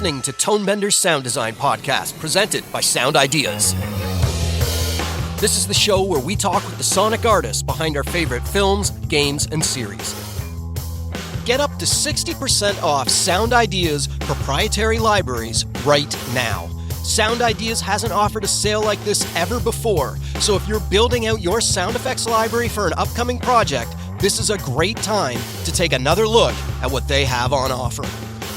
listening to Tonebender's Sound Design Podcast, presented by Sound Ideas. This is the show where we talk with the sonic artists behind our favorite films, games, and series. Get up to 60% off Sound Ideas' proprietary libraries right now. Sound Ideas hasn't offered a sale like this ever before, so if you're building out your sound effects library for an upcoming project, this is a great time to take another look at what they have on offer.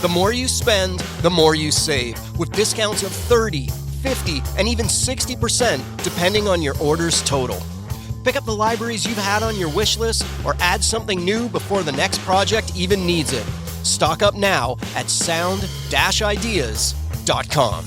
The more you spend, the more you save, with discounts of 30, 50, and even 60% depending on your order's total. Pick up the libraries you've had on your wish list or add something new before the next project even needs it. Stock up now at sound-ideas.com.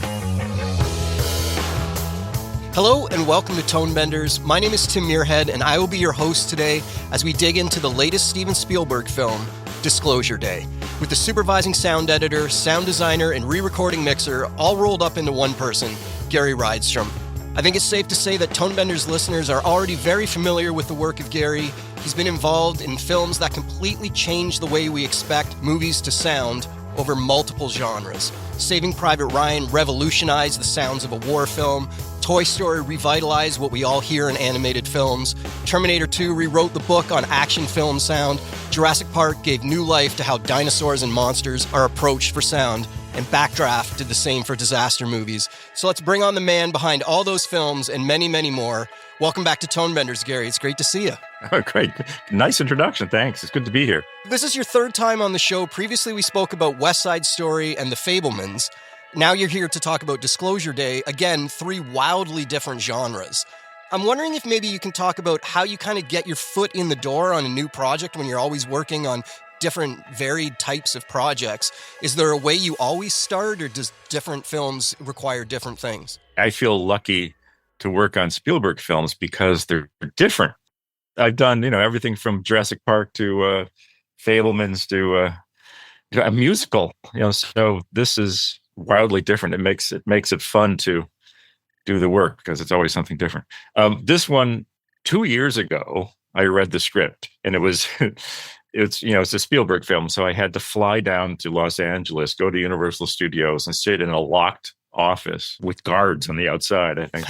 Hello and welcome to Tonebenders. My name is Tim Muirhead and I will be your host today as we dig into the latest Steven Spielberg film, Disclosure Day, with the supervising sound editor, sound designer, and re-recording mixer all rolled up into one person, Gary Rydstrom. I think it's safe to say that Tonebenders listeners are already very familiar with the work of Gary. He's been involved in films that completely change the way we expect movies to sound over multiple genres. Saving Private Ryan revolutionized the sounds of a war film. Toy Story revitalized what we all hear in animated films. Terminator 2 rewrote the book on action film sound. Jurassic Park gave new life to how dinosaurs and monsters are approached for sound. And Backdraft did the same for disaster movies. So let's bring on the man behind all those films and many, many more. Welcome back to Tonebenders, Gary. It's great to see you. Oh, great. Nice introduction. Thanks. It's good to be here. This is your third time on the show. Previously, we spoke about West Side Story and The Fabelmans. Now you're here to talk about Disclosure Day. Again, three wildly different genres. I'm wondering if maybe you can talk about how you kind of get your foot in the door on a new project when you're always working on different varied types of projects. Is there a way you always start, or does different films require different things? I feel lucky to work on Spielberg films because they're different. I've done, everything from Jurassic Park to Fabelmans to a musical, so this is wildly different. It makes it fun to do the work because it's always something different. This one, 2 years ago, I read the script and it was, it's a Spielberg film. So I had to fly down to Los Angeles, go to Universal Studios and sit in a locked office with guards on the outside, I think.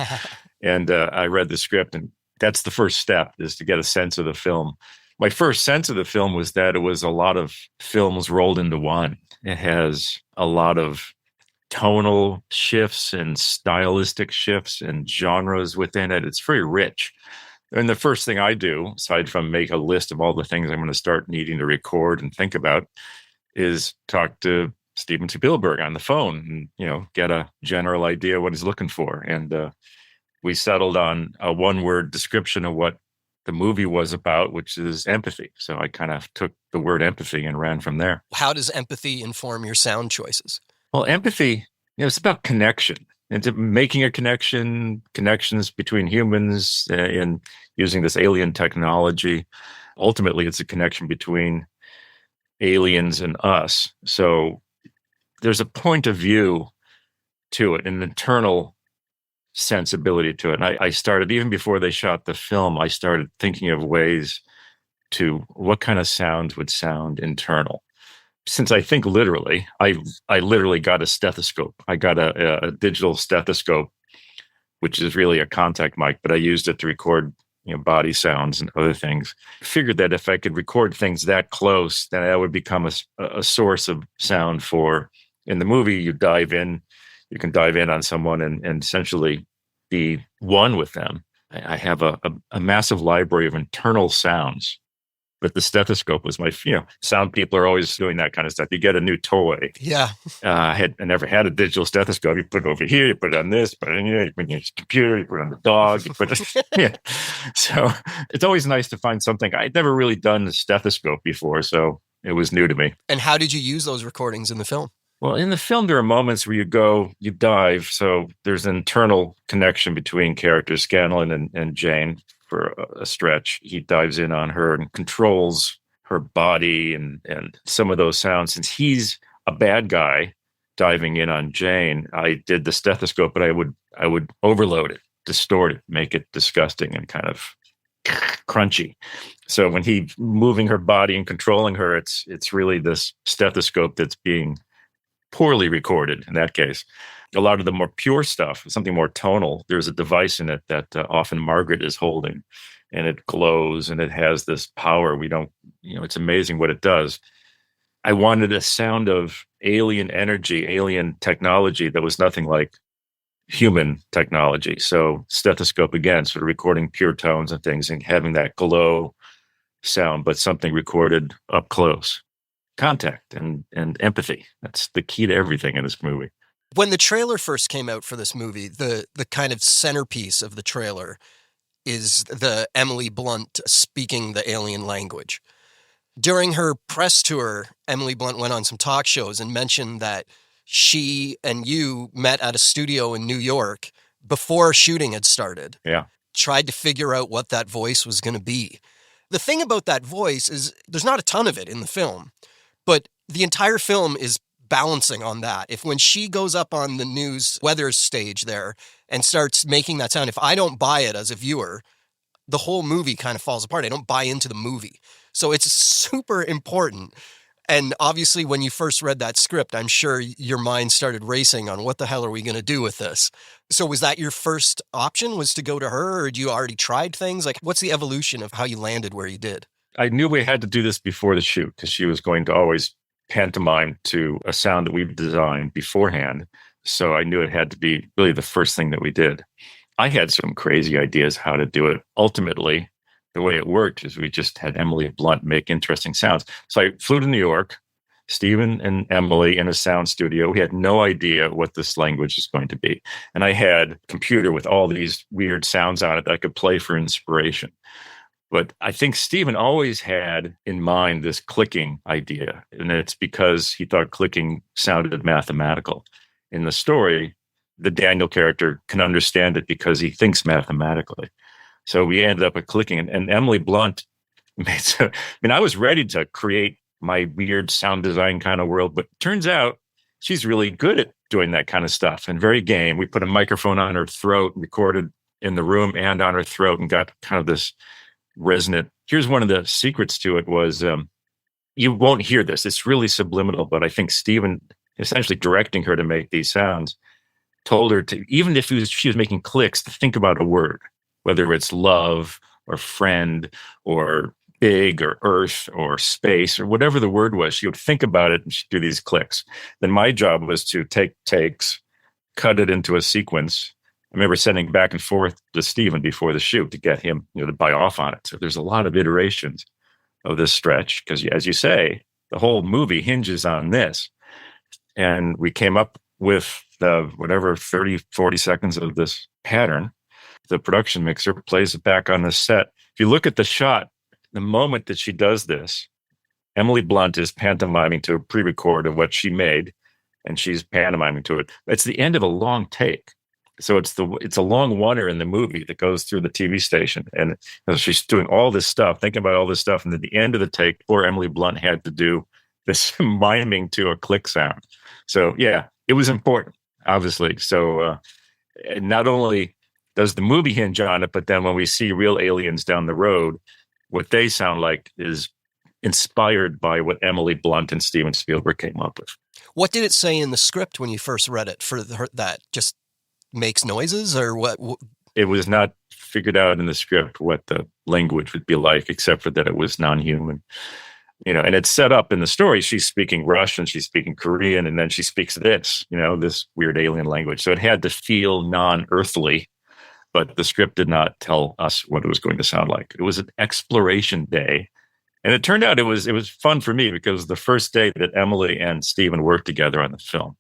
And I read the script, and that's the first step, is to get a sense of the film. My first sense of the film was that it was a lot of films rolled into one. It has a lot of tonal shifts and stylistic shifts and genres within it. It's very rich. And the first thing I do, aside from make a list of all the things I'm going to start needing to record and think about, is talk to Steven Spielberg on the phone and, get a general idea what he's looking for. And we settled on a one-word description of what the movie was about, which is empathy. So I kind of took the word empathy and ran from there. How does empathy inform your sound choices? Well, empathy, it's about connection. It's making a connections between humans in using this alien technology. Ultimately, it's a connection between aliens and us. So there's a point of view to it, an internal sensibility to it. And I started, even before they shot the film, I started thinking of ways to what kind of sounds would sound internal. Since I think literally, I literally got a stethoscope. I got a digital stethoscope, which is really a contact mic, but I used it to record body sounds and other things. Figured that if I could record things that close, then that would become a source of sound for, in the movie, you can dive in on someone and essentially be one with them. I have a massive library of internal sounds. But the stethoscope was my, sound people are always doing that kind of stuff. You get a new toy. Yeah. I never had a digital stethoscope. You put it over here, you put it on this, put it in here, you put it on your computer, you put it on the dog. Yeah. So it's always nice to find something. I'd never really done a stethoscope before, so it was new to me. And how did you use those recordings in the film? Well, in the film, there are moments where you dive. So there's an internal connection between characters, Scanlon and Jane. For a stretch, he dives in on her and controls her body and some of those sounds. Since he's a bad guy diving in on Jane, I did the stethoscope, but I would overload it, distort it, make it disgusting and kind of crunchy. So when he's moving her body and controlling her, it's really this stethoscope that's being poorly recorded in that case. A lot of the more pure stuff, something more tonal, there's a device in it that often Margaret is holding, and it glows and it has this power. We don't, it's amazing what it does. I wanted a sound of alien energy, alien technology that was nothing like human technology. So stethoscope again, sort of recording pure tones and things and having that glow sound, but something recorded up close. Contact and empathy. That's the key to everything in this movie. When the trailer first came out for this movie, the kind of centerpiece of the trailer is the Emily Blunt speaking the alien language. During her press tour, Emily Blunt went on some talk shows and mentioned that she and you met at a studio in New York before shooting had started. Yeah. Tried to figure out what that voice was going to be. The thing about that voice is there's not a ton of it in the film, but the entire film is balancing on that. If when she goes up on the news weather stage there and starts making that sound, if I don't buy it as a viewer, the whole movie kind of falls apart. I don't buy into the movie. So it's super important. And obviously, when you first read that script, I'm sure your mind started racing on what the hell are we going to do with this? So was that your first option, was to go to her, or had you already tried things? Like, what's the evolution of how you landed where you did? I knew we had to do this before the shoot because she was going to always pantomime to a sound that we've designed beforehand. So I knew it had to be really the first thing that we did. I had some crazy ideas how to do it. Ultimately, the way it worked is we just had Emily Blunt make interesting sounds. So I flew to New York, Stephen and Emily in a sound studio. We had no idea what this language is going to be. And I had a computer with all these weird sounds on it that I could play for inspiration. But I think Stephen always had in mind this clicking idea. And it's because he thought clicking sounded mathematical. In the story, the Daniel character can understand it because he thinks mathematically. So we ended up at clicking. And Emily Blunt I was ready to create my weird sound design kind of world, but turns out she's really good at doing that kind of stuff and very game. We put a microphone on her throat, recorded in the room and on her throat, and got kind of this resonant. Here's one of the secrets to it was, you won't hear this. It's really subliminal, but I think Stephen, essentially directing her to make these sounds, told her to, even if she was making clicks, to think about a word, whether it's love or friend or big or earth or space or whatever the word was. She would think about it and she'd do these clicks. Then my job was to take takes, cut it into a sequence. I remember sending back and forth to Stephen before the shoot to get him, to buy off on it. So there's a lot of iterations of this stretch because, as you say, the whole movie hinges on this. And we came up with the 30, 40 seconds of this pattern. The production mixer plays it back on the set. If you look at the shot, the moment that she does this, Emily Blunt is pantomiming to a pre-record of what she made, and she's pantomiming to it. It's the end of a long take. So it's a long oneer in the movie that goes through the TV station. And she's doing all this stuff, thinking about all this stuff. And at the end of the take, poor Emily Blunt had to do this miming to a click sound. So yeah, it was important, obviously. So not only does the movie hinge on it, but then when we see real aliens down the road, what they sound like is inspired by what Emily Blunt and Steven Spielberg came up with. What did it say in the script when you first read it for that? Just makes noises, or what? It was not figured out in the script what the language would be like, except for that it was non-human. And it's set up in the story. She's speaking Russian, she's speaking Korean, and then she speaks this weird alien language. So it had to feel non-earthly, but the script did not tell us what it was going to sound like. It was an exploration day. And it turned out it was fun for me because the first day that Emily and Stephen worked together on the film,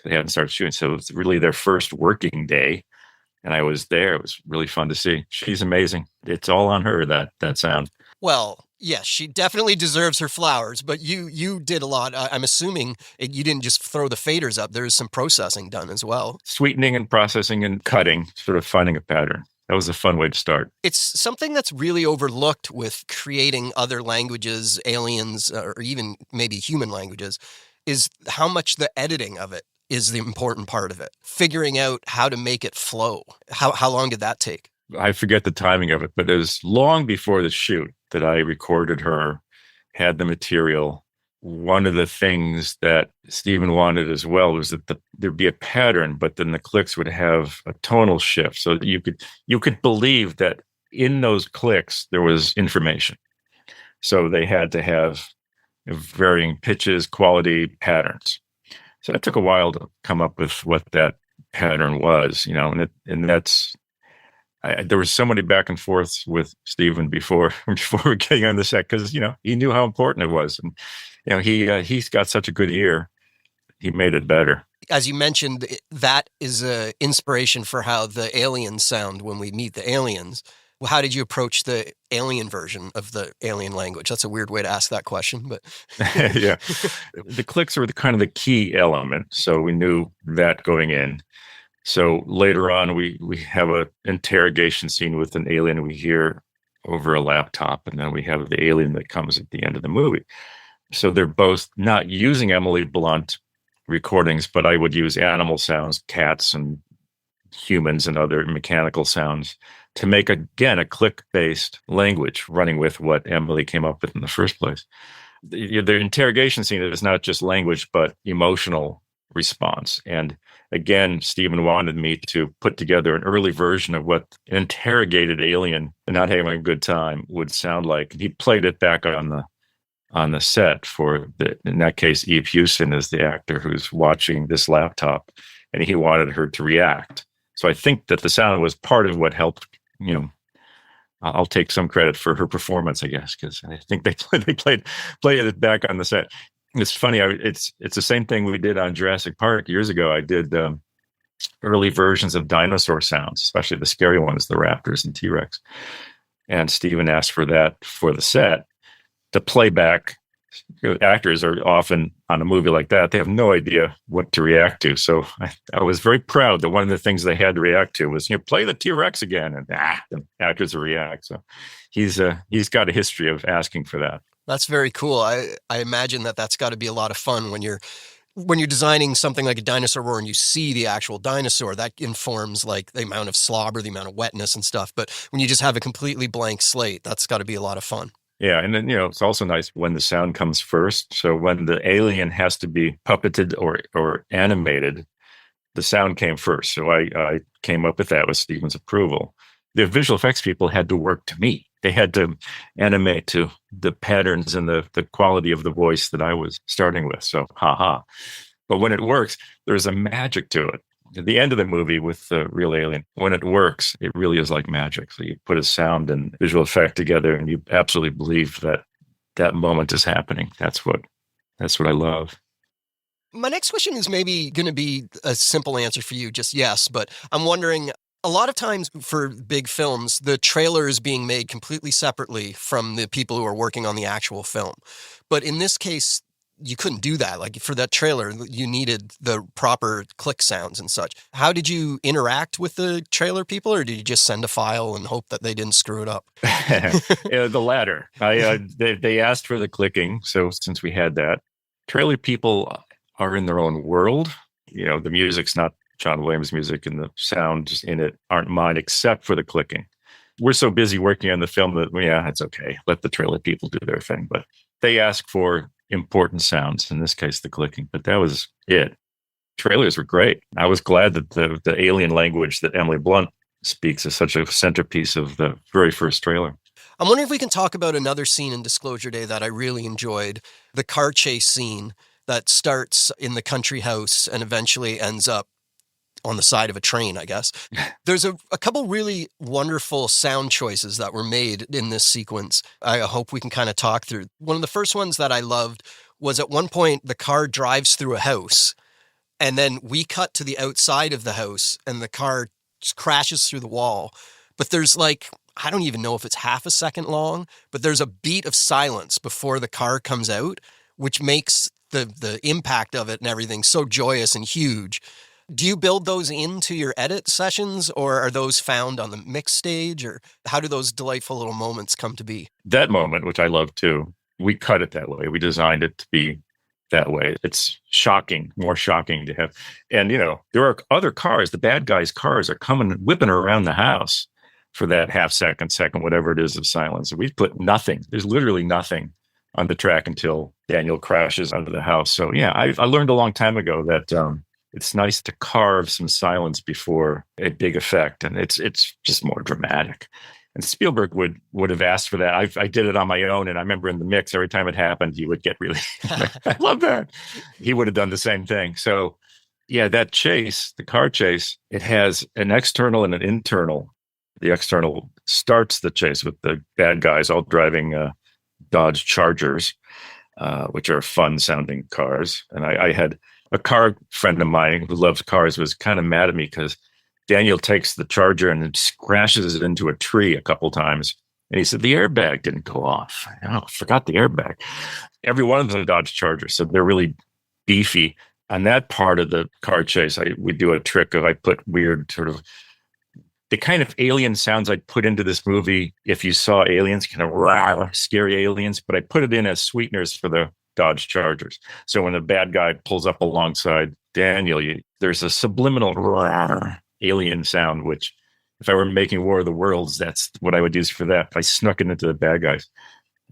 they hadn't started shooting. So it was really their first working day. And I was there. It was really fun to see. She's amazing. It's all on her, that sound. Well, yes, she definitely deserves her flowers, but you did a lot. I'm assuming you didn't just throw the faders up. There was some processing done as well. Sweetening and processing and cutting, sort of finding a pattern. That was a fun way to start. It's something that's really overlooked with creating other languages, aliens, or even maybe human languages, is how much the editing of it is the important part of it. Figuring out how to make it flow. How long did that take? I forget the timing of it, but it was long before the shoot that I recorded her, had the material, one of the things that Stephen wanted as well was that there'd be a pattern, but then the clicks would have a tonal shift, so that you could believe that in those clicks there was information. So they had to have varying pitches, quality, patterns. So it took a while to come up with what that pattern was, and that's there was so many back and forths with Stephen before we getting on the set because he knew how important it was, and he's got such a good ear. He made it better. As you mentioned, that is an inspiration for how the aliens sound when we meet the aliens. Well, how did you approach the alien version of the alien language? That's a weird way to ask that question, but yeah, the clicks were kind of the key element, so we knew that going in. So later on, we have an interrogation scene with an alien we hear over a laptop, and then we have the alien that comes at the end of the movie. So they're both not using Emily Blunt recordings, but I would use animal sounds, cats and humans and other mechanical sounds to make, again, a click-based language running with what Emily came up with in the first place. The interrogation scene is not just language, but emotional response. And again, Stephen wanted me to put together an early version of what an interrogated alien not having a good time would sound like. He played it back on the set for in that case, Eve Hewson is the actor who's watching this laptop, and he wanted her to react. So I think that the sound was part of what helped. I'll take some credit for her performance, I guess, because I think they played it back on the set. It's funny. It's the same thing we did on Jurassic Park years ago. I did early versions of dinosaur sounds, especially the scary ones, the raptors and T-Rex. And Stephen asked for that for the set to play back. Actors are often on a movie like that, they have no idea what to react to. So I was very proud that one of the things they had to react to was, play the T-Rex again, and the actors will react. So he's got a history of asking for that. That's very cool. I imagine that's got to be a lot of fun when you're designing something like a dinosaur roar and you see the actual dinosaur. That informs like the amount of slobber, the amount of wetness and stuff. But when you just have a completely blank slate, that's got to be a lot of fun. Yeah, and then it's also nice when the sound comes first. So when the alien has to be puppeted or animated, the sound came first. So I came up with that with Stephen's approval. The visual effects people had to work to me. They had to animate to the patterns and the quality of the voice that I was starting with. So, haha. But when it works, there's a magic to it. At the end of the movie with the real alien, when it works, it really is like magic. So you put a sound and visual effect together, and you absolutely believe that moment is happening. That's what I love. My next question is maybe going to be a simple answer for you, just yes. But I'm wondering, a lot of times for big films, the trailer is being made completely separately from the people who are working on the actual film. But in this case, you couldn't do that. Like for that trailer, you needed the proper click sounds and such. How did you interact with the trailer people, or did you just send a file and hope that they didn't screw it up? The latter. They asked for the clicking, so since we had that, trailer people are in their own world. The music's not John Williams' music, and the sounds in it aren't mine, except for the clicking. We're so busy working on the film that, it's okay. Let the trailer people do their thing. But they ask for important sounds, in this case, the clicking. But that was it. Trailers were great. I was glad that the alien language that Emily Blunt speaks is such a centerpiece of the very first trailer. I'm wondering if we can talk about another scene in Disclosure Day that I really enjoyed, the car chase scene that starts in the country house and eventually ends up on the side of a train, I guess. There's a couple really wonderful sound choices that were made in this sequence. I hope we can kind of talk through. One of the first ones that I loved was at one point the car drives through a house, and then we cut to the outside of the house and the car just crashes through the wall. But there's I don't even know if it's half a second long, but there's a beat of silence before the car comes out, which makes the impact of it and everything so joyous and huge. Do you build those into your edit sessions, or are those found on the mix stage, or how do those delightful little moments come to be? That moment, which I love too, we cut it that way. We designed it to be that way. It's shocking, more shocking to have. And, there are other cars. The bad guys' cars are coming, whipping around the house for that half second, whatever it is of silence. We put nothing. There's literally nothing on the track until Daniel crashes out of the house. So yeah, I learned a long time ago that it's nice to carve some silence before a big effect, and it's just more dramatic. And Spielberg would have asked for that. I did it on my own, and I remember in the mix, every time it happened, he would get really, I love that. He would have done the same thing. So yeah, that chase, the car chase, it has an external and an internal. The external starts the chase with the bad guys all driving Dodge Chargers, which are fun sounding cars. And I had a car friend of mine who loves cars was kind of mad at me because Daniel takes the Charger and it crashes it into a tree a couple times. And he said, the airbag didn't go off. I forgot the airbag. Every one of them Dodge Chargers. So they're really beefy. On that part of the car chase, we do a trick of I put weird sort of the kind of alien sounds I'd put into this movie if you saw aliens, kind of rah, scary aliens, but I put it in as sweeteners for the Dodge Chargers. So when the bad guy pulls up alongside Daniel, there's a subliminal rah, alien sound, which if I were making War of the Worlds, that's what I would use for that. I snuck it into the bad guys.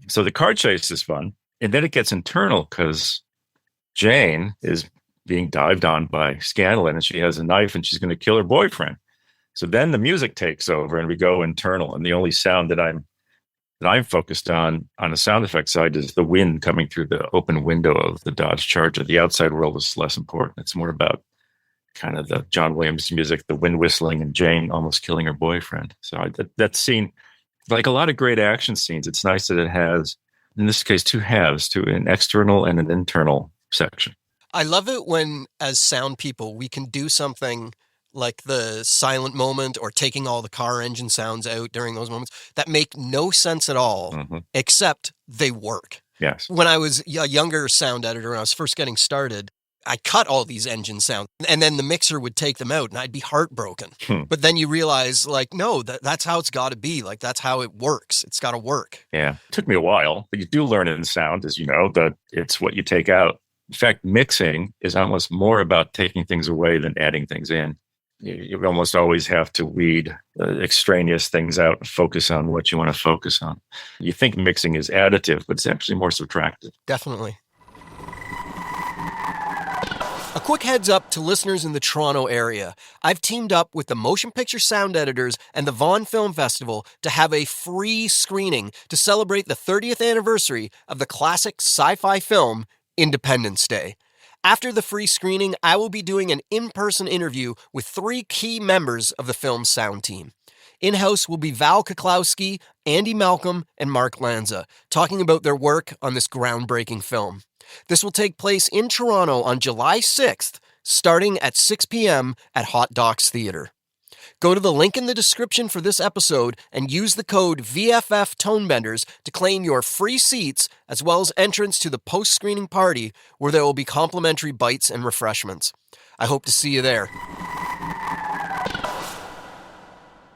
So the car chase is fun. And then it gets internal because Jane is being dived on by Scanlon and she has a knife and she's going to kill her boyfriend. So then the music takes over and we go internal. And the only sound that I'm focused on the sound effect side is the wind coming through the open window of the Dodge Charger. The outside world is less important. It's more about kind of the John Williams music, the wind whistling and Jane almost killing her boyfriend. So that scene, like a lot of great action scenes, it's nice that it has, in this case, two halves, to an external and an internal section. I love it when, as sound people, we can do something like the silent moment or taking all the car engine sounds out during those moments that make no sense at all, except they work. Yes. When I was a younger sound editor and I was first getting started, I cut all these engine sounds and then the mixer would take them out and I'd be heartbroken. But then you realize, like, no, that's how it's got to be. Like, that's how it works. It's got to work. Yeah. It took me a while, but you do learn it in sound, as you know, that it's what you take out. In fact, mixing is almost more about taking things away than adding things in. You almost always have to weed extraneous things out and focus on what you want to focus on. You think mixing is additive, but it's actually more subtractive. Definitely. A quick heads up to listeners in the Toronto area. I've teamed up with the Motion Picture Sound Editors and the Vaughan Film Festival to have a free screening to celebrate the 30th anniversary of the classic sci-fi film Independence Day. After the free screening, I will be doing an in-person interview with 3 key members of the film's sound team. In-house will be Val Koklowski, Andy Malcolm, and Mark Lanza, talking about their work on this groundbreaking film. This will take place in Toronto on July 6th, starting at 6 p.m. at Hot Docs Theatre. Go to the link in the description for this episode and use the code VFF Tonebenders to claim your free seats as well as entrance to the post-screening party where there will be complimentary bites and refreshments. I hope to see you there.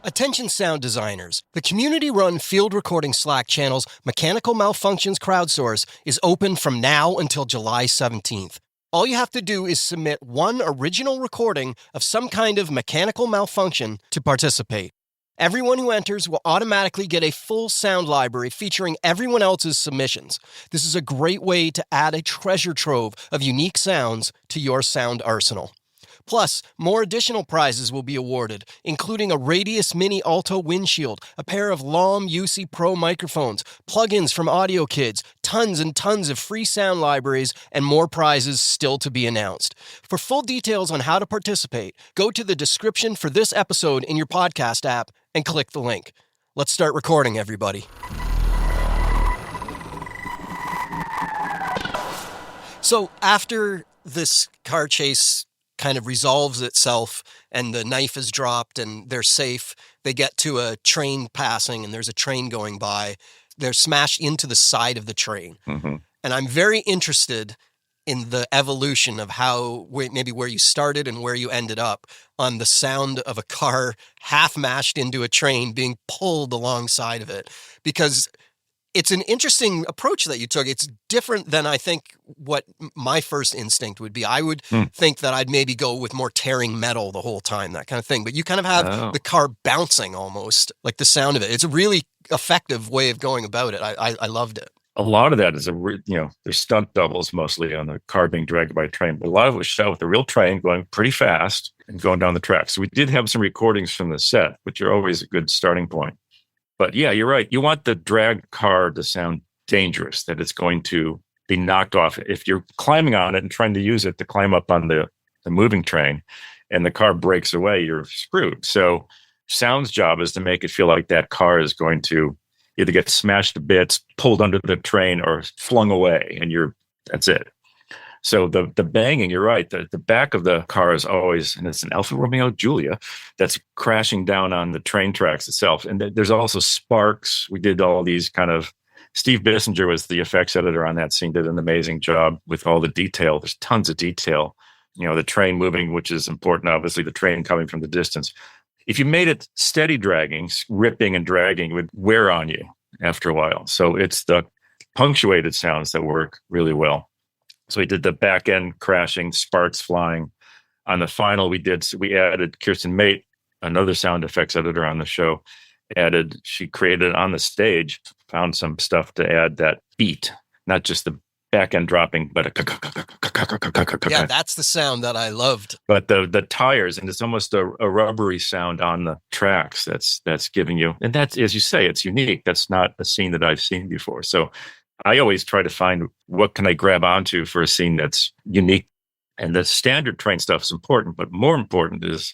Attention sound designers. The community-run field recording Slack channel's Mechanical Malfunctions crowdsource is open from now until July 17th. All you have to do is submit one original recording of some kind of mechanical malfunction to participate. Everyone who enters will automatically get a full sound library featuring everyone else's submissions. This is a great way to add a treasure trove of unique sounds to your sound arsenal. Plus, more additional prizes will be awarded, including a Radius Mini Alto windshield, a pair of LOM UC Pro microphones, plugins from Audio Kids, tons and tons of free sound libraries, and more prizes still to be announced. For full details on how to participate, go to the description for this episode in your podcast app and click the link. Let's start recording, everybody. So after this car chase kind of resolves itself and the knife is dropped and they're safe, they get to a train passing and there's a train going by. They're smashed into the side of the train. And I'm very interested in the evolution of how, maybe where you started and where you ended up on the sound of a car half mashed into a train being pulled alongside of it, because it's an interesting approach that you took. It's different than I think what my first instinct would be. I would think that I'd maybe go with more tearing metal the whole time, that kind of thing. But you kind of have the car bouncing almost, like the sound of it. It's a really effective way of going about it. I loved it. A lot of that is there's stunt doubles mostly on the car being dragged by a train, but a lot of it was shot with a real train going pretty fast and going down the track. So we did have some recordings from the set, which are always a good starting point. But yeah, you're right. You want the drag car to sound dangerous, that it's going to be knocked off. If you're climbing on it and trying to use it to climb up on the moving train and the car breaks away, you're screwed. So sound's job is to make it feel like that car is going to either get smashed to bits, pulled under the train, or flung away, and that's it. So the banging, you're right. The back of the car is always, and it's an Alfa Romeo Giulia that's crashing down on the train tracks itself. And there's also sparks. We did all these kind of, Steve Bissinger was the effects editor on that scene, did an amazing job with all the detail. There's tons of detail. The train moving, which is important, obviously, the train coming from the distance. If you made it steady dragging, ripping and dragging, it would wear on you after a while. So it's the punctuated sounds that work really well. So we did the back end crashing, sparks flying. On the final, we added Kirsten Mate, another sound effects editor on the show, she created on the stage, found some stuff to add that beat, not just the back end dropping, but yeah, that's the sound that I loved. But the tires, and it's almost a rubbery sound on the tracks that's giving you, and that's, as you say, it's unique. That's not a scene that I've seen before. So I always try to find what can I grab onto for a scene that's unique. And the standard train stuff is important, but more important is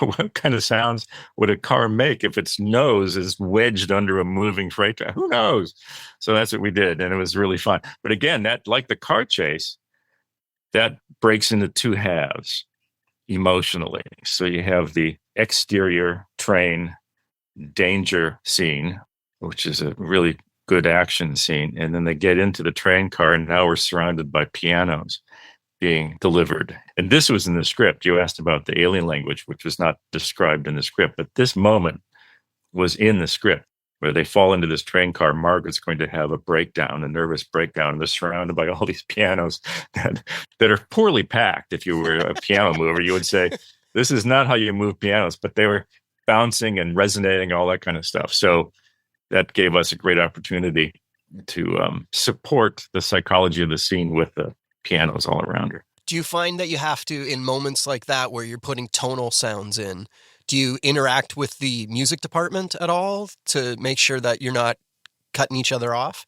what kind of sounds would a car make if its nose is wedged under a moving freight train? Who knows? So that's what we did, and it was really fun. But again, that, like the car chase, that breaks into two halves emotionally. So you have the exterior train danger scene, which is a really good action scene. And then they get into the train car, and now we're surrounded by pianos being delivered. And this was in the script. You asked about the alien language, which was not described in the script, but this moment was in the script where they fall into this train car. Margaret's going to have a breakdown, a nervous breakdown. And they're surrounded by all these pianos that are poorly packed. If you were a piano mover, you would say, this is not how you move pianos, but they were bouncing and resonating, all that kind of stuff. So that gave us a great opportunity to support the psychology of the scene with the pianos all around her. Do you find that you have to, in moments like that where you're putting tonal sounds in, do you interact with the music department at all to make sure that you're not cutting each other off?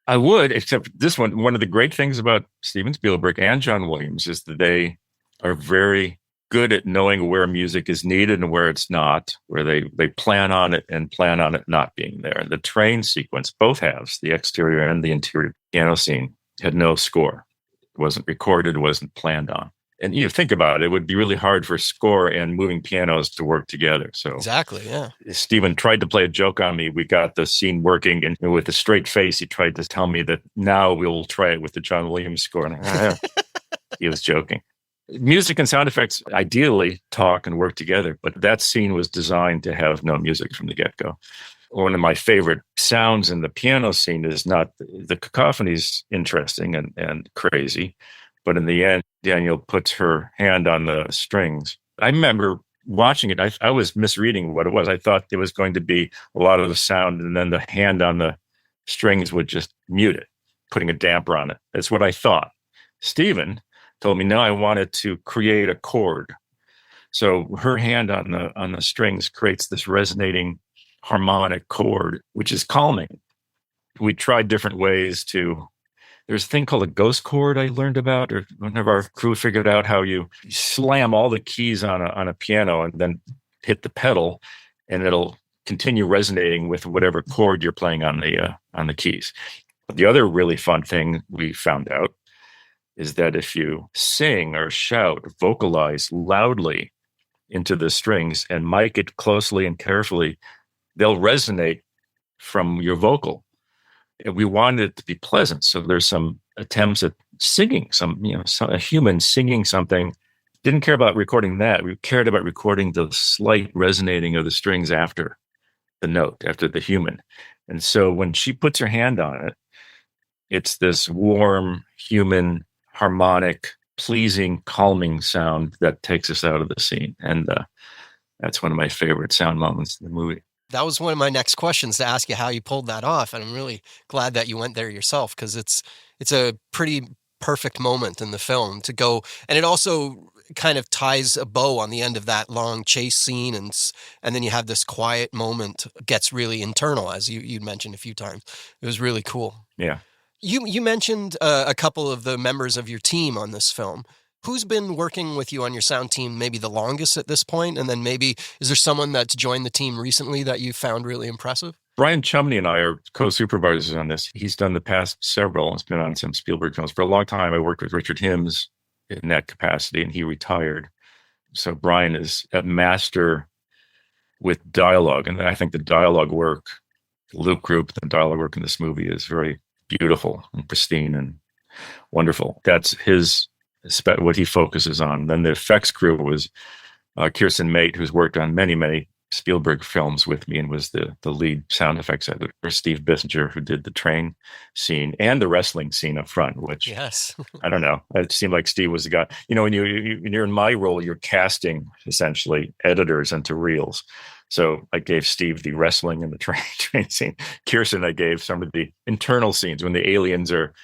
I would, except this one of the great things about Steven Spielberg and John Williams is that they are very good at knowing where music is needed and where it's not, where they plan on it and plan on it not being there. The train sequence, both halves, the exterior and the interior piano scene, had no score. It wasn't recorded, it wasn't planned on. And you think about it, it would be really hard for score and moving pianos to work together. So exactly, yeah. Stephen tried to play a joke on me. We got the scene working, and with a straight face, he tried to tell me that now we'll try it with the John Williams score. And he was joking. Music and sound effects ideally talk and work together, but that scene was designed to have no music from the get-go. One of my favorite sounds in the piano scene is not the cacophony's interesting and crazy, but in the end, Daniel puts her hand on the strings. I remember watching it. I was misreading what it was. I thought there was going to be a lot of the sound, and then the hand on the strings would just mute it, putting a damper on it. That's what I thought. Stephen told me, no, I wanted to create a chord. So her hand on the strings creates this resonating harmonic chord, which is calming. We tried different ways to. There's a thing called a ghost chord I learned about, or one of our crew figured out how you slam all the keys on a piano and then hit the pedal, and it'll continue resonating with whatever chord you're playing on the keys. But the other really fun thing we found out is that if you sing or shout, vocalize loudly into the strings and mic it closely and carefully, they'll resonate from your vocal. And we wanted it to be pleasant. So there's some attempts at singing, a human singing something. Didn't care about recording that. We cared about recording the slight resonating of the strings after the note, after the human. And so when she puts her hand on it, it's this warm, human, harmonic, pleasing, calming sound that takes us out of the scene. And that's one of my favorite sound moments in the movie. That was one of my next questions to ask you how you pulled that off. And I'm really glad that you went there yourself because it's a pretty perfect moment in the film to go. And it also kind of ties a bow on the end of that long chase scene. And then you have this quiet moment, gets really internal, as you'd mentioned a few times. It was really cool. Yeah. You mentioned a couple of the members of your team on this film. Who's been working with you on your sound team maybe the longest at this point? And then maybe, is there someone that's joined the team recently that you found really impressive? Brian Chumney and I are co-supervisors on this. He's done the past several. It's been on some Spielberg films. For a long time, I worked with Richard Hims in that capacity, and he retired. So Brian is a master with dialogue. And I think the dialogue work, Luke Group, the dialogue work in this movie is very beautiful and pristine and wonderful. That's what he focuses on. Then the effects crew was Kirsten Mate, who's worked on many Spielberg films with me and was the lead sound effects editor. Steve Bissinger, who did the train scene and the wrestling scene up front, which, yes, I don't know. It seemed like Steve was the guy. You know, when you're in my role, you're casting essentially editors into reels. So I gave Steve the wrestling and the train scene. Kirsten, I gave some of the internal scenes when the aliens are,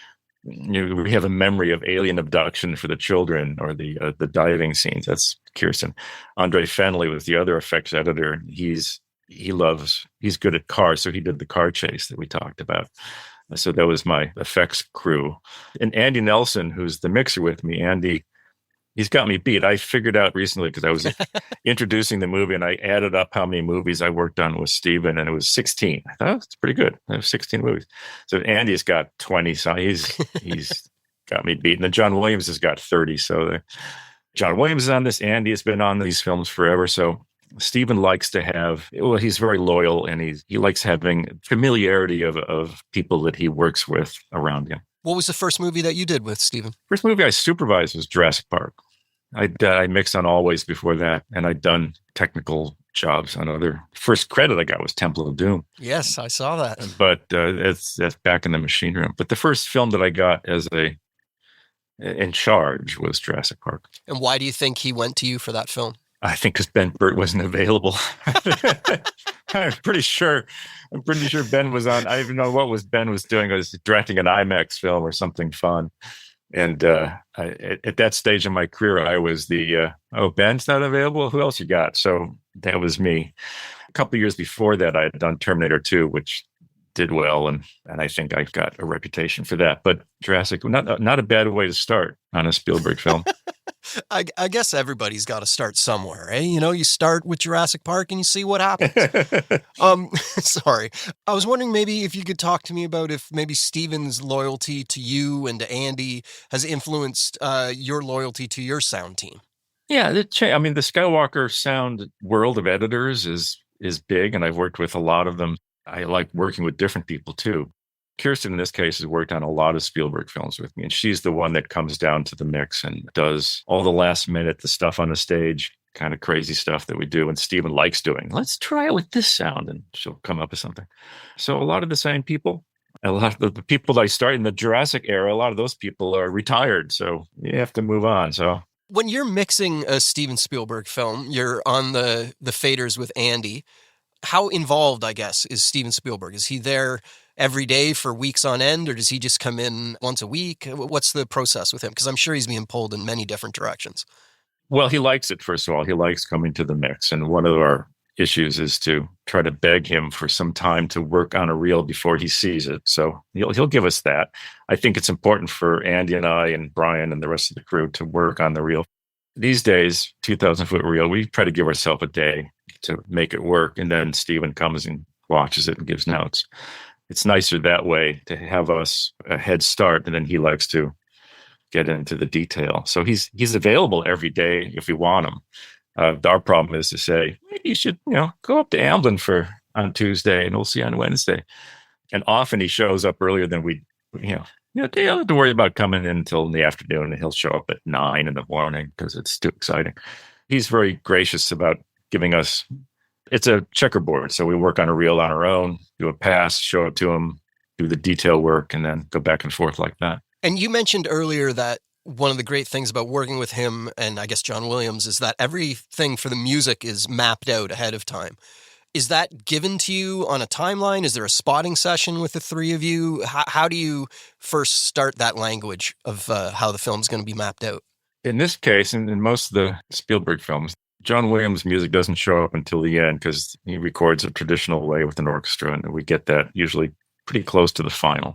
we have a memory of alien abduction for the children, or the diving scenes. That's Kirsten. Andre Fenley was the other effects editor. He's good at cars, so he did the car chase that we talked about. So that was my effects crew. And Andy Nelson, who's the mixer with me, he's got me beat. I figured out recently, because I was introducing the movie and I added up how many movies I worked on with Steven, and it was 16. I thought, it's pretty good. I have 16 movies. So Andy's got 20. So he's got me beat. And then John Williams has got 30. So John Williams is on this. Andy has been on these films forever. So Steven likes to have, well, he's very loyal, and he likes having familiarity of people that he works with around him. What was the first movie that you did with Steven? First movie I supervised was Jurassic Park. I mixed on Always before that, and I'd done technical jobs on other. First credit I got was Temple of Doom. Yes, I saw that. But that's back in the machine room. But the first film that I got as in charge was Jurassic Park. And why do you think he went to you for that film? I think because Ben Burt wasn't available. I'm pretty sure Ben was on. I don't know what Ben was doing. I was directing an IMAX film or something fun. And at that stage in my career, I was Ben's not available. Who else you got? So that was me. A couple of years before that, I had done Terminator 2, which did well, and I think I got a reputation for that. But Jurassic, not a bad way to start on a Spielberg film. I guess everybody's got to start somewhere, eh? You know, you start with Jurassic Park and you see what happens. Sorry. I was wondering maybe if you could talk to me about if maybe Steven's loyalty to you and to Andy has influenced your loyalty to your sound team. Yeah, the Skywalker sound world of editors is big, and I've worked with a lot of them. I like working with different people too. Kirsten, in this case, has worked on a lot of Spielberg films with me, and she's the one that comes down to the mix and does all the last minute, the stuff on the stage, kind of crazy stuff that we do, and Steven likes doing. Let's try it with this sound, and she'll come up with something. So a lot of the same people, a lot of the people that I started in the Jurassic era, a lot of those people are retired, so you have to move on. So when you're mixing a Steven Spielberg film, you're on the faders with Andy. How involved, I guess, is Steven Spielberg? Is he there every day for weeks on end, or does he just come in once a week? What's the process with him? Because I'm sure he's being pulled in many different directions. Well, he likes it, first of all. He likes coming to the mix. And one of our issues is to try to beg him for some time to work on a reel before he sees it. So he'll give us that. I think it's important for Andy and I and Brian and the rest of the crew to work on the reel. These days, 2,000-foot reel, we try to give ourselves a day to make it work. And then Steven comes and watches it and gives notes. It's nicer that way to have us a head start, and then he likes to get into the detail. So he's available every day if we want him. Our problem is to say, maybe you should, go up to Amblin on Tuesday, and we'll see you on Wednesday. And often he shows up earlier than we, they don't have to worry about coming in until in the afternoon, and he'll show up at 9 a.m. because it's too exciting. He's very gracious about giving us. It's a checkerboard. So we work on a reel on our own, do a pass, show it to him, do the detail work, and then go back and forth like that. And you mentioned earlier that one of the great things about working with him and I guess John Williams is that everything for the music is mapped out ahead of time. Is that given to you on a timeline? Is there a spotting session with the three of you? How do you first start that language of how the film's going to be mapped out? In this case, and in most of the Spielberg films, John Williams' music doesn't show up until the end because he records a traditional way with an orchestra, and we get that usually pretty close to the final.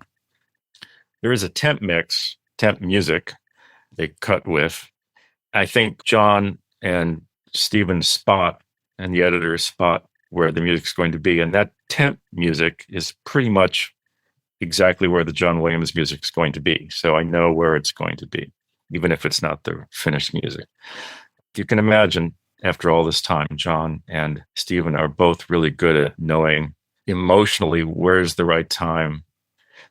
There is a temp music they cut with. I think John and Stephen spot and the editors spot where the music's going to be. And that temp music is pretty much exactly where the John Williams music is going to be. So I know where it's going to be, even if it's not the finished music. You can imagine after all this time, John and Stephen are both really good at knowing emotionally where's the right time.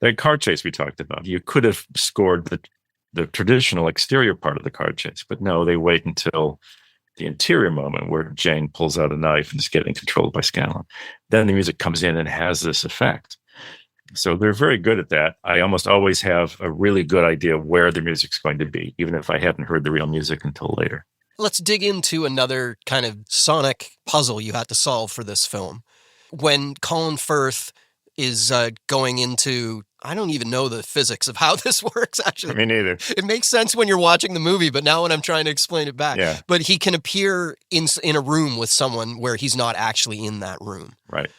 That car chase we talked about, you could have scored the traditional exterior part of the car chase, but no, they wait until the interior moment where Jane pulls out a knife and is getting controlled by Scanlon. Then the music comes in and has this effect. So they're very good at that. I almost always have a really good idea of where the music's going to be, even if I haven't heard the real music until later. Let's dig into another kind of sonic puzzle you had to solve for this film. When Colin Firth is going into, I don't even know the physics of how this works, actually. Me neither. It makes sense when you're watching the movie, but now when I'm trying to explain it back. Yeah. But he can appear in a room with someone where he's not actually in that room. Right.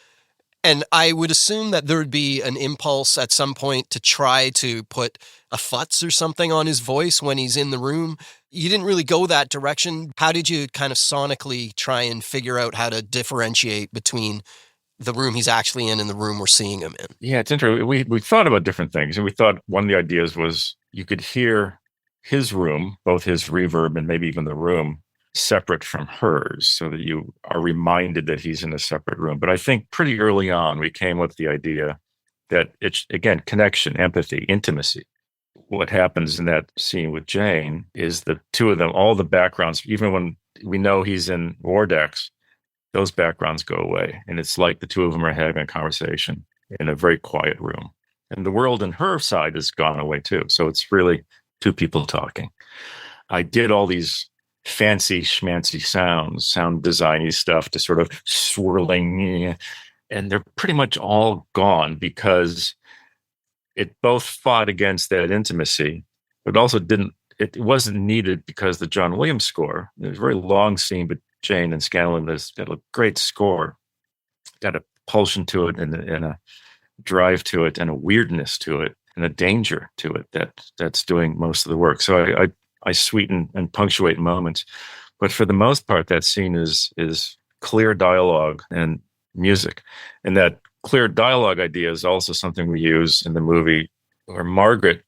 And I would assume that there would be an impulse at some point to try to put a futz or something on his voice when he's in the room. You didn't really go that direction. How did you kind of sonically try and figure out how to differentiate between the room he's actually in and the room we're seeing him in? Yeah, it's interesting. We thought about different things, and we thought one of the ideas was you could hear his room, both his reverb and maybe even the room, separate from hers, so that you are reminded that he's in a separate room. But I think pretty early on, we came with the idea that it's, again, connection, empathy, intimacy. What happens in that scene with Jane is the two of them, all the backgrounds, even when we know he's in Wardex, those backgrounds go away. And it's like the two of them are having a conversation in a very quiet room. And the world on her side has gone away too. So it's really two people talking. I did all these fancy schmancy sound designy stuff to sort of swirling, and they're pretty much all gone because it both fought against that intimacy, but also it wasn't needed because the John Williams score, there's a very long scene, but Jane and Scanlon, there's got a great score, got a pulsion to it and a drive to it and a weirdness to it and a danger to it that's doing most of the work. So I sweeten and punctuate moments, but for the most part, that scene is clear dialogue and music. And that clear dialogue idea is also something we use in the movie where Margaret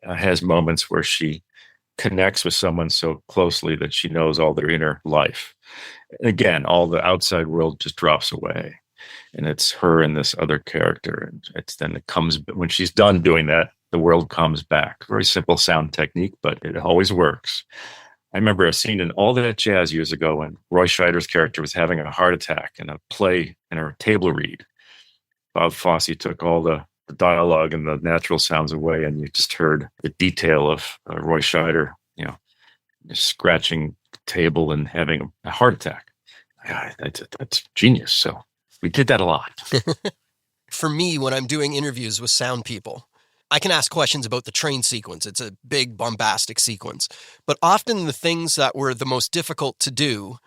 has moments where she connects with someone so closely that she knows all their inner life. And again, all the outside world just drops away. And it's her and this other character. And it comes, when she's done doing that, the world comes back. Very simple sound technique, but it always works. I remember a scene in All That Jazz years ago when Roy Scheider's character was having a heart attack in a play and a table read. Bob Fosse took all the dialogue and the natural sounds away, and you just heard the detail of Roy Scheider, scratching the table and having a heart attack. That's genius. So we did that a lot. For me, when I'm doing interviews with sound people, I can ask questions about the train sequence. It's a big, bombastic sequence. But often the things that were the most difficult to do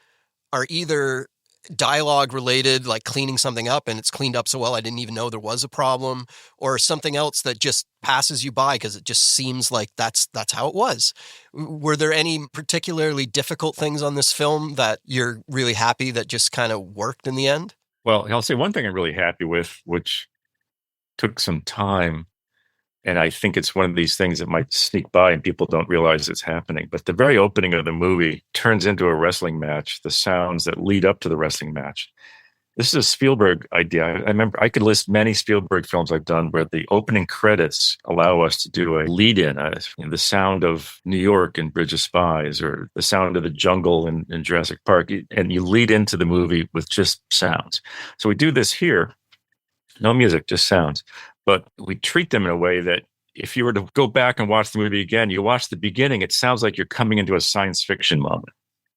are either dialogue related, like cleaning something up and it's cleaned up so well I didn't even know there was a problem, or something else that just passes you by because it just seems like that's how it was. Were there any particularly difficult things on this film that you're really happy that just kind of worked in the end? Well, I'll say one thing I'm really happy with, which took some time, and I think it's one of these things that might sneak by and people don't realize it's happening. But the very opening of the movie turns into a wrestling match, the sounds that lead up to the wrestling match. This is a Spielberg idea. I remember I could list many Spielberg films I've done where the opening credits allow us to do a lead-in, the sound of New York in Bridge of Spies, or the sound of the jungle in Jurassic Park. And you lead into the movie with just sounds. So we do this here. No music, just sounds. But we treat them in a way that if you were to go back and watch the movie again, you watch the beginning, it sounds like you're coming into a science fiction moment.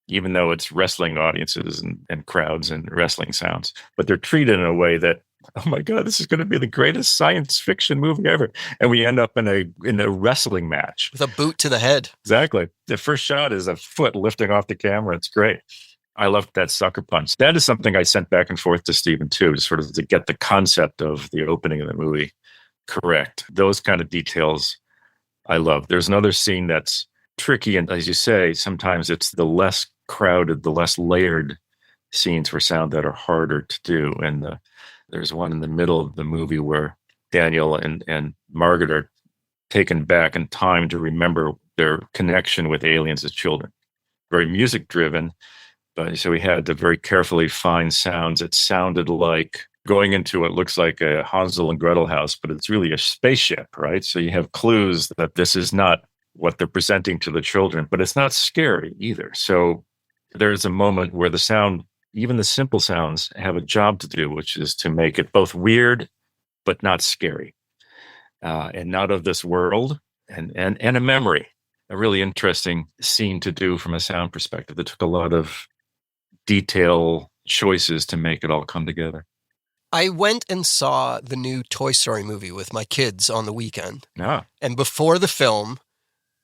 even though it's wrestling audiences and crowds and wrestling sounds. But they're treated in a way that, oh my God, this is going to be the greatest science fiction movie ever. And we end up in a wrestling match. With a boot to the head. Exactly. The first shot is a foot lifting off the camera. It's great. I loved that sucker punch. That is something I sent back and forth to Stephen too, to sort of to get the concept of the opening of the movie correct. Those kind of details I love. There's another scene that's tricky. And as you say, sometimes it's the less crowded, the less layered scenes for sound that are harder to do. And there's one in the middle of the movie where Daniel and Margaret are taken back in time to remember their connection with aliens as children. Very music driven. But so we had to very carefully find sounds. It sounded like going into what looks like a Hansel and Gretel house, but it's really a spaceship, right? So you have clues that this is not what they're presenting to the children, but it's not scary either. So there's a moment where the sound, even the simple sounds, have a job to do, which is to make it both weird, but not scary, and not of this world, and a memory. A really interesting scene to do from a sound perspective. That took a lot of detail choices to make it all come together. I went and saw the new Toy Story movie with my kids on the weekend. Ah. And before the film,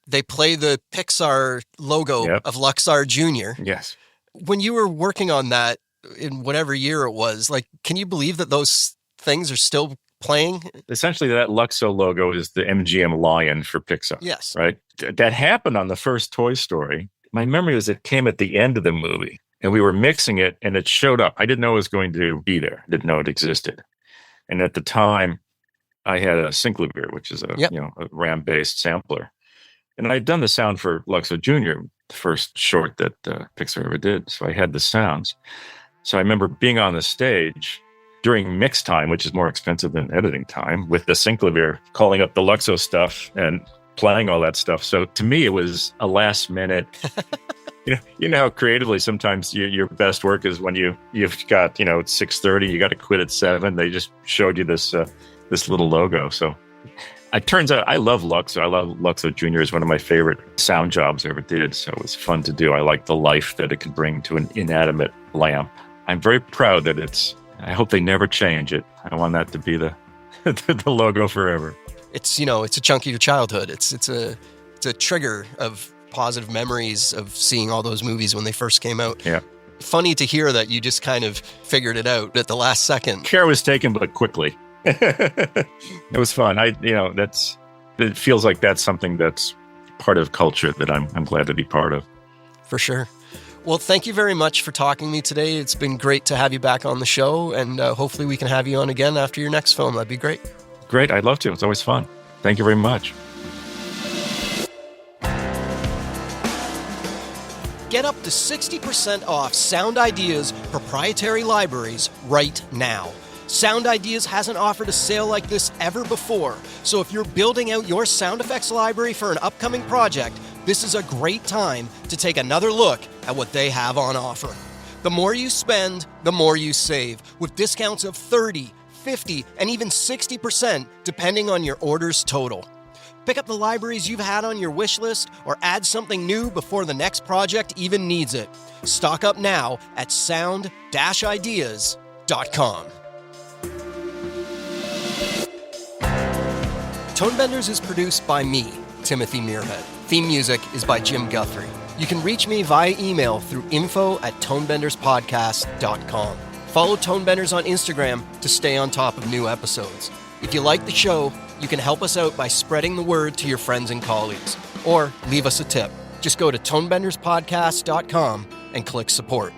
they play the Pixar logo of Luxar Jr. Yes. When you were working on that in whatever year it was, like, can you believe that those things are still playing? Essentially, that Luxo logo is the MGM lion for Pixar. Yes. Right? That happened on the first Toy Story. My memory was it came at the end of the movie. And we were mixing it, and it showed up. I didn't know it was going to be there. Didn't know it existed. And at the time, I had a Synclavier, which is a RAM-based sampler. And I'd done the sound for Luxo Jr., the first short that Pixar ever did. So I had the sounds. So I remember being on the stage during mix time, which is more expensive than editing time, with the Synclavier, calling up the Luxo stuff and playing all that stuff. So to me, it was a last minute... You know how creatively sometimes your best work is when you've got, it's 6:30, you got to quit at 7. They just showed you this little logo. So it turns out I love Luxo. I love Luxo Jr. is one of my favorite sound jobs I ever did. So it was fun to do. I like the life that it can bring to an inanimate lamp. I'm very proud that I hope they never change it. I want that to be the logo forever. It's, it's a chunk of your childhood. It's a trigger of positive memories of seeing all those movies when they first came out. Yeah. Funny to hear that you just kind of figured it out at the last second. Care was taken, but quickly. It was fun. It feels like that's something that's part of culture that I'm glad to be part of. For sure. Well, thank you very much for talking to me today. It's been great to have you back on the show, and hopefully we can have you on again after your next film. That'd be great. Great. I'd love to. It's always fun. Thank you very much. Get up to 60% off Sound Ideas proprietary libraries right now. Sound Ideas hasn't offered a sale like this ever before, so if you're building out your sound effects library for an upcoming project, this is a great time to take another look at what they have on offer. The more you spend, the more you save, with discounts of 30, 50, and even 60% depending on your order's total. Pick up the libraries you've had on your wish list or add something new before the next project even needs it. Stock up now at sound-ideas.com. Tonebenders is produced by me, Timothy Muirhead. Theme music is by Jim Guthrie. You can reach me via email through info@tonebenderspodcast.com. Follow Tonebenders on Instagram to stay on top of new episodes. If you like the show, you can help us out by spreading the word to your friends and colleagues, or leave us a tip. Just go to tonebenderspodcast.com and click support.